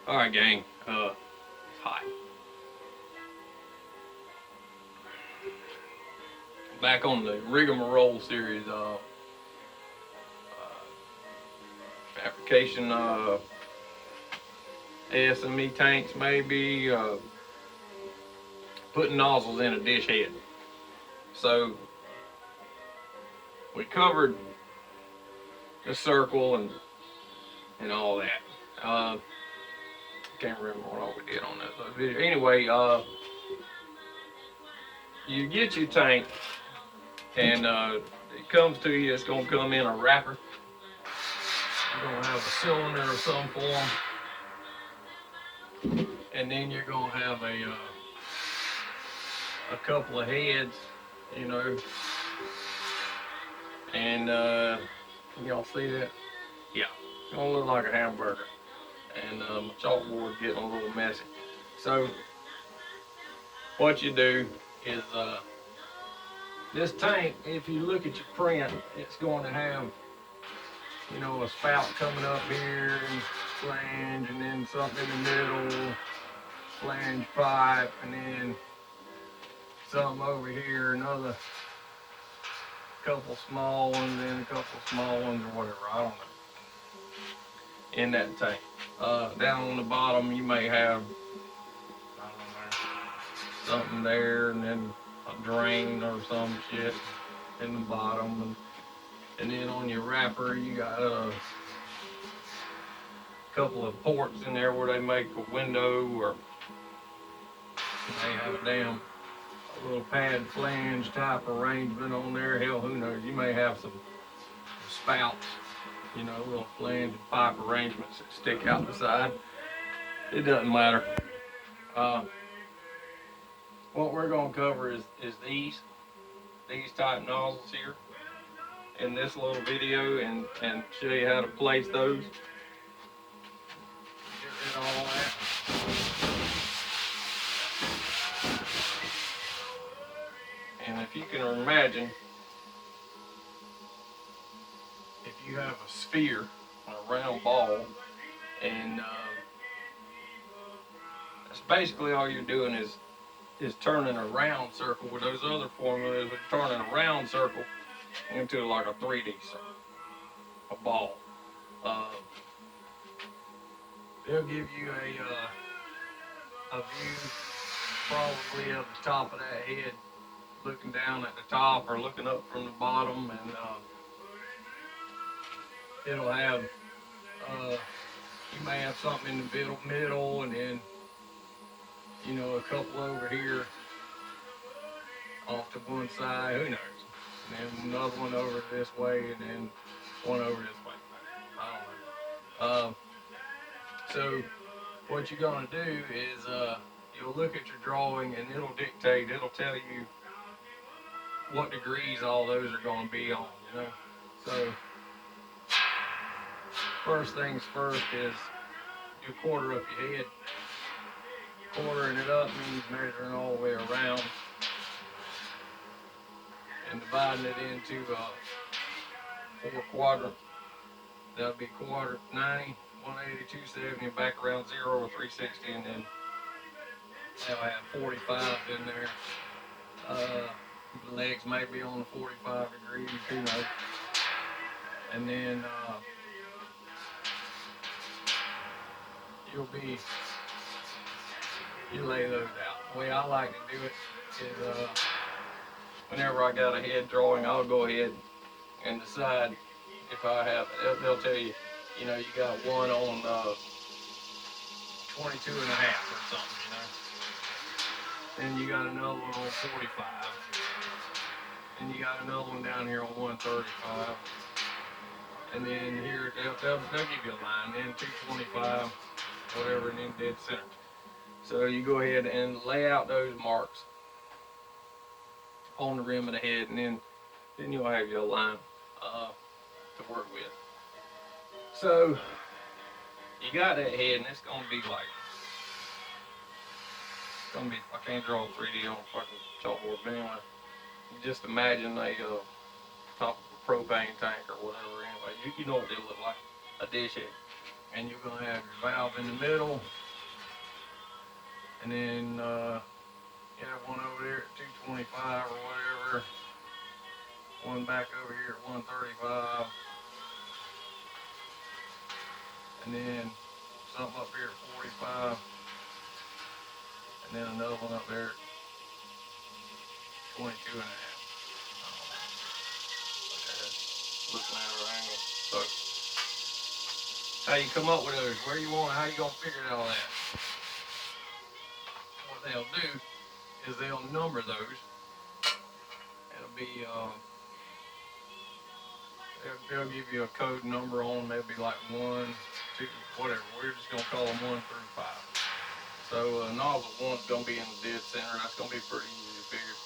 Alright gang, it's hot. Back on the Rigmarole series, fabrication, ASME tanks maybe, putting nozzles in a dish head. So, we covered the circle and all that. Can't remember what all we did on that video. Anyway, you get your tank and it comes to you, it's going to come in a wrapper. You're going to have a cylinder of some form, and then you're going to have a couple of heads, you know, and y'all see that? Yeah, it's going to look like a hamburger, and my chalkboard's getting a little messy. So what you do is this tank, if you look at your print, it's going to have, you know, a spout coming up here and flange, and then something in the middle, flange pipe, and then something over here, another couple small ones, and a couple small ones, or whatever, I don't know, in that tank. Down on the bottom you may have, I don't know, something there, and then a drain or some shit in the bottom, and then on your wrapper you got a couple of ports in there where they make a window, or they have a damn little pad flange type arrangement on there. Hell, who knows, you may have some spouts, you know, little flange and pipe arrangements that stick out the side. It doesn't matter. What we're going to cover is these type nozzles here in this little video, and show you how to place those. Get rid of all that. And if you can imagine, if you have a sphere, a round ball, and that's basically all you're doing is turning a round circle. With those other formulas, we're turning a round circle into like a 3D circle, a ball. They'll give you a view probably of the top of that head, looking down at the top or looking up from the bottom, and it'll have, you may have something in the middle, and then, you know, a couple over here off to one side, who knows, and then another one over this way, and then one over this way. I don't know. So what you're going to do is you'll look at your drawing, and it'll tell you what degrees all those are going to be on, you know. So first things first is you quarter up your head. Quartering it up means measuring all the way around and dividing it into 4 quadrants. That'll be quadrant 90, 180, 270, back around 0 or 360, and then they'll have 45 in there. The legs may be on the 45 degrees, who knows. And then you lay those out. The way I like to do it is whenever I got a head drawing, I'll go ahead and decide if I have, they'll tell you, you know, you got one on 22 and a half or something, you know. Then you got another one on 45. And you got another one down here on 135. And then here, they'll give you a line, then 225, whatever, and then dead center. So you go ahead and lay out those marks on the rim of the head, and then you'll have your line to work with. So you got that head, and it's gonna be like, I can't draw a 3D on a fucking chalkboard, but anyway, you just imagine a top of a propane tank or whatever. Anyway, you know what they look like, a dish head, and you're gonna have your valve in the middle. And then you have one over there at 225 or whatever. One back over here at 135. And then something up here at 45. And then another one up there at 22 and a half. Looking at her angle. So, how you come up with those? Where you want? How you gonna figure all that? What they'll do is they'll number those. It'll be they'll give you a code number on them. They'll be like 1, 2, whatever. We're just gonna call them 1 through 5. So nozzle 1's gonna be in the dead center. That's gonna be pretty easy to figure.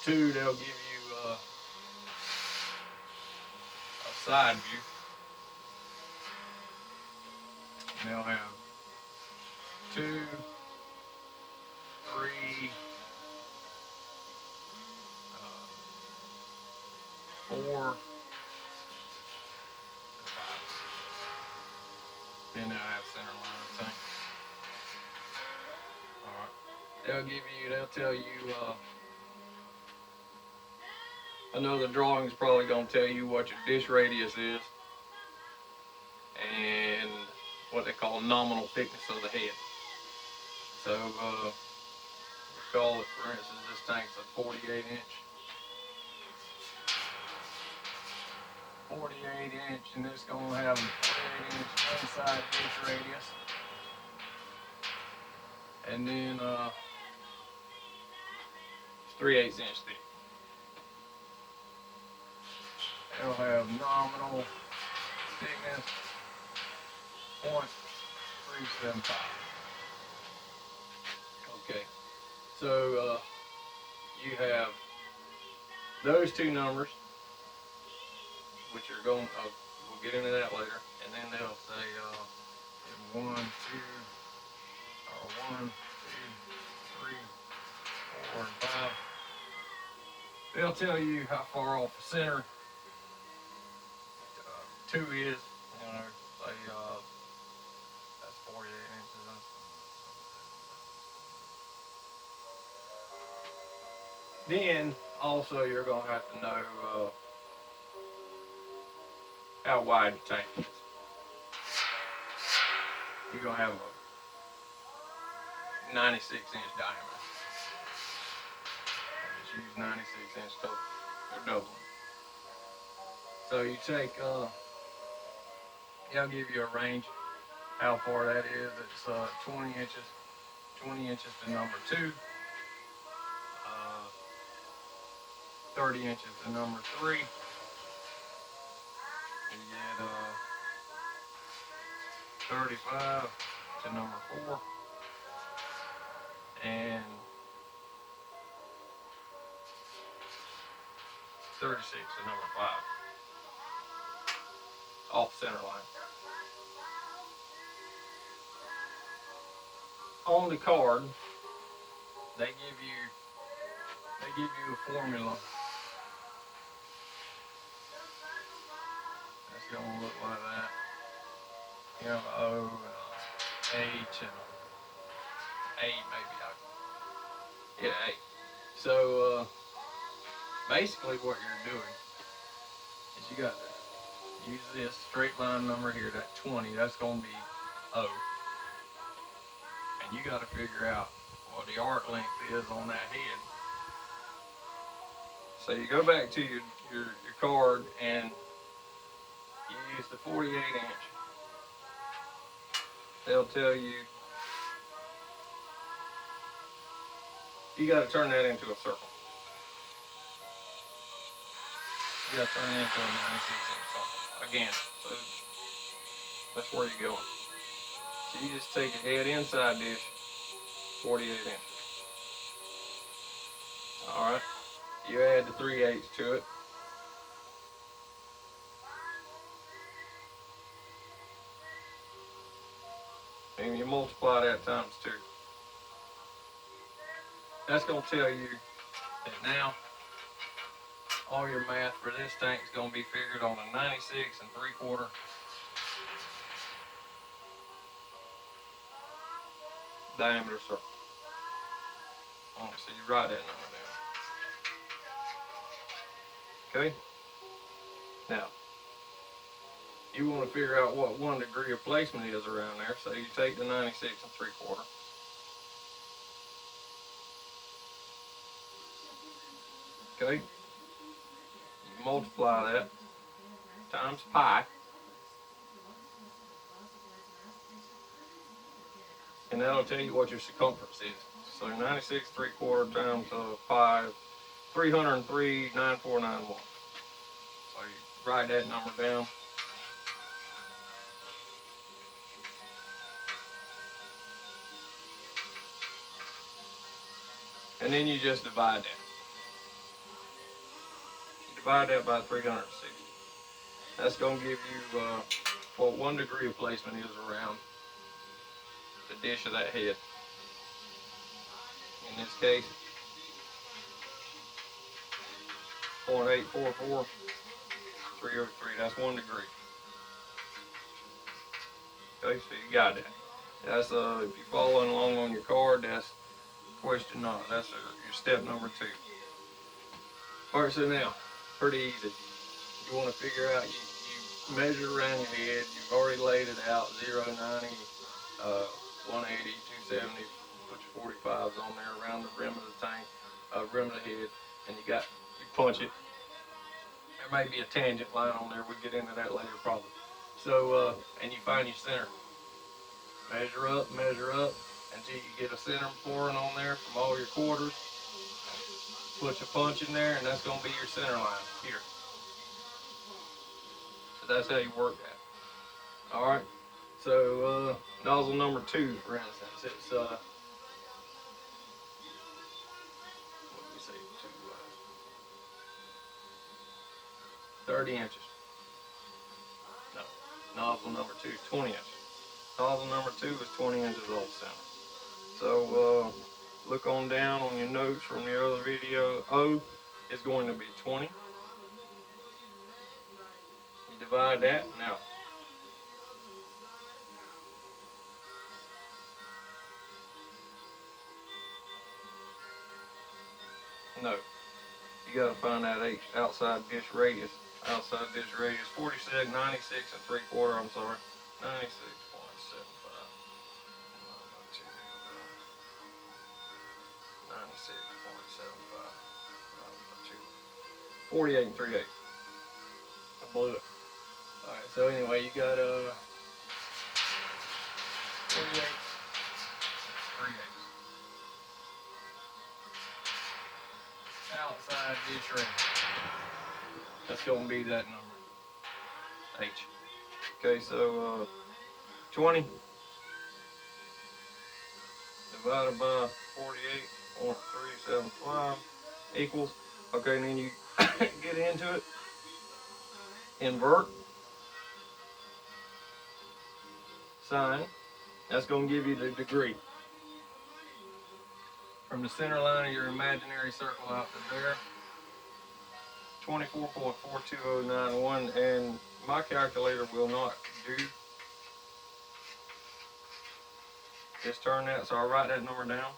2, they'll give you a side view. And they'll have 2, 3, 4, 5. Then they'll have center line, I think. Alright. They'll tell you, another drawing is probably going to tell you what your dish radius is and what they call nominal thickness of the head. So, we call it, for instance, this tank's a 48 inch. 48 inch, and it's going to have a 48 inch inside dish radius. And then, it's 3/8 inch thick. It'll have nominal thickness 0.375. Okay, so you have those two numbers, which are going, we'll get into that later, and then they'll say 1, 2, or 1, 2, 3, 4, and 5. They'll tell you how far off the center 2 is. You know, say that's 48 inches. Then also you're gonna have to know how wide the tank is. You're gonna have a 96 inch diameter. Just use 96 inch total or doubling. So you take, they'll give you a range, how far that is. It's 20 inches. 20 inches to number 2. 30 inches to number 3. You get 35 to number 4. And 36 to number 5. Off center line. On the card, they give you a formula. It's gonna look like that. You have O and H and A maybe. Yeah, A. So basically what you're doing is you got to use this straight line number here, that 20, that's gonna be O. And you got to figure out what the arc length is on that head. So you go back to your card and you use the 48 inch. They'll tell you got to turn that into a circle. You got to turn it into a 96 inch circle. Again, so that's where you're going. So you just take your head inside dish, 48 inches. Alright, you add the 3/8 to it. And you multiply that times 2. That's going to tell you that now all your math for this tank is going to be figured on a 96 3/4 diameter circle. So you write that number down. Okay? Now, you want to figure out what 1 degree of placement is around there. So you take the 96 3/4. Okay? You multiply that times pi. And that'll tell you what your circumference is. So 96 3/4 times pi, 303,9491. So you write that number down. And then you just divide that. You divide that by 360. That's going to give you what 1 degree of placement is around the dish of that head. In this case, 0.844, 303. That's 1 degree. Okay, so you got that. That's if you're following along on your card, that's question not. That's your step number 2. All right, so now, pretty easy. You want to figure out, you measure around your head. You've already laid it out, 0, 90, 180, 270. Put your 45s on there around the rim of the tank, rim of the head, and you punch it. There may be a tangent line on there. We'll get into that later probably. So, and you find your center. Measure up until you get a center pouring on there from all your quarters. Put your punch in there, and that's going to be your center line here. So that's how you work that. All right. So nozzle number 2, for instance, it's what do we say, 30 inches. No, nozzle number 2 is 20 inches. Nozzle number 2 is 20 inches off center. So look on down on your notes from the other video. O is going to be 20. You divide that now. No, you got to find that outside dish radius. Outside dish radius 46, 96 3/4. I'm sorry, 96.75. 96.75. 48 3/8. I blew it. All right. So anyway, you got 48 3/8. Outside dish radius. That's going to be that number. H. Okay, so 20 divided by 48.375 equals, okay, and then you get into it, invert, sign, that's going to give you the degree. From the center line of your imaginary circle out to there, 24.42091, and my calculator will not do. Just turn that, so I'll write that number down.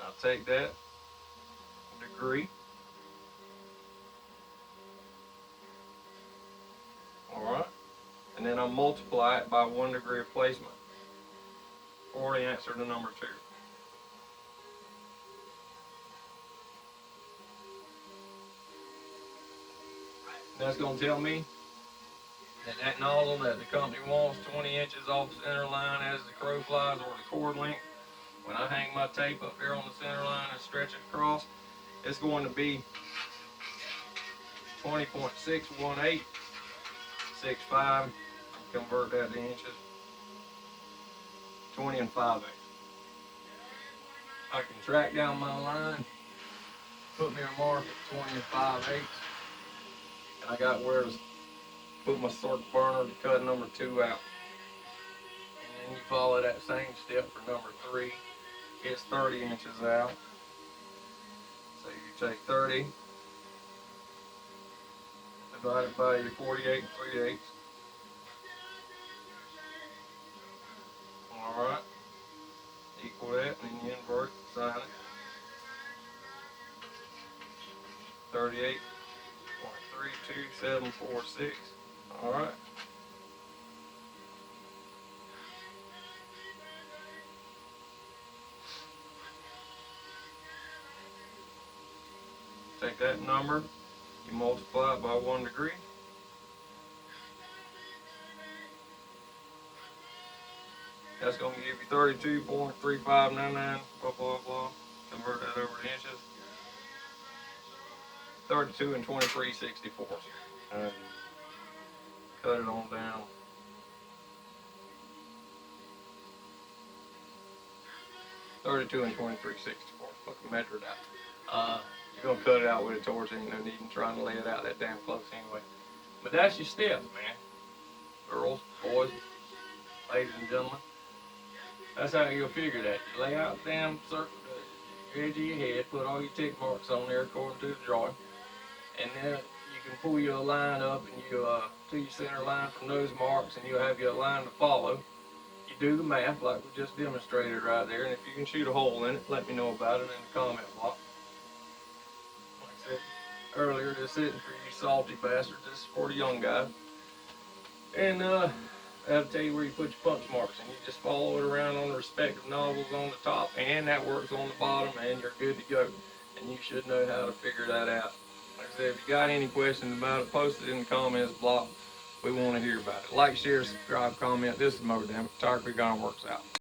I'll take that degree. Alright. And then I'll multiply it by 1 degree of placement for the answer to number 2. That's going to tell me that nozzle that the company wants 20 inches off the center line as the crow flies, or the cord length. When I hang my tape up here on the center line and stretch it across, it's going to be 20.61865. Convert that to inches. 20 and 5/8. I can track down my line, put me a mark at 20 and 5/8, and I got where to put my circle burner to cut number 2 out. And then you follow that same step for number 3. It's 30 inches out. So you take 30, divide it by your 48 3/8. Alright. Equal that, and then you invert, sign. 38.32746. Alright. Take that number, you multiply it by 1 degree. That's going to give you 32.3599, blah, blah, blah. Convert that over to inches. 32 and 23/64. And cut it on down. 32 and 23/64. Fucking measure it out. You're going to cut it out with a torch, ain't no need in trying to lay it out that damn close anyway. But that's your steps, man. Girls, boys, ladies and gentlemen. That's how you'll figure that. You lay out the damn circle, the edge of your head, put all your tick marks on there according to the drawing, and then you can pull your line up and you to your center line from those marks, and you'll have your line to follow. You do the math like we just demonstrated right there, and if you can shoot a hole in it, let me know about it in the comment block. Like I said earlier, this isn't for you salty bastards, this is for the young guys. And that'll tell you where you put your punch marks, and you just follow it around on the respective novels on the top, and that works on the bottom, and you're good to go. And you should know how to figure that out. Like I said, if you got any questions about it, post it in the comments block. We want to hear about it. Like, share, subscribe, comment. This is Mo Damn Photography Gone Works out.